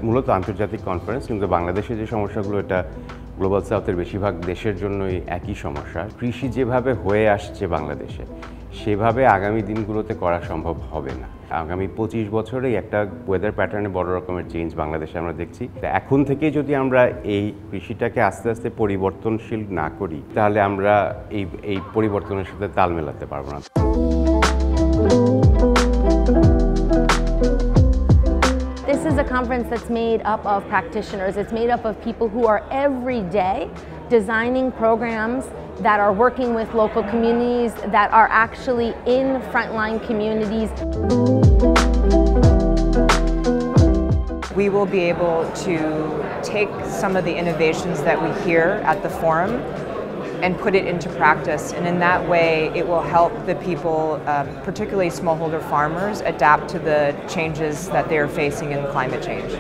মূলত আন্তর্জাতিক কনফারেন্স, কিন্তু বাংলাদেশে যে সমস্যাগুলো এটা গ্লোবাল সাউথের বেশিরভাগ দেশের জন্যই একই সমস্যা। কৃষি যেভাবে হয়ে আসছে বাংলাদেশে সেভাবে আগামী দিনগুলোতে করা সম্ভব হবে না। আগামী 25 বছরেই একটা ওয়েদার প্যাটার্নে বড় রকমের চেঞ্জ বাংলাদেশে আমরা দেখছি। এখন থেকে যদি আমরা এই কৃষিটাকে আস্তে আস্তে পরিবর্তনশীল না করি তাহলে আমরা এই পরিবর্তনের সাথে তাল মেলাতে পারবো না। This is a conference that's made up of practitioners. It's made up of people who are every day designing programs that are working with local communities, that are actually in frontline communities. We will be able to take some of the innovations that we hear at the forum and put it into practice, and in that way it will help the people, particularly smallholder farmers, adapt to the changes that they are facing in climate change.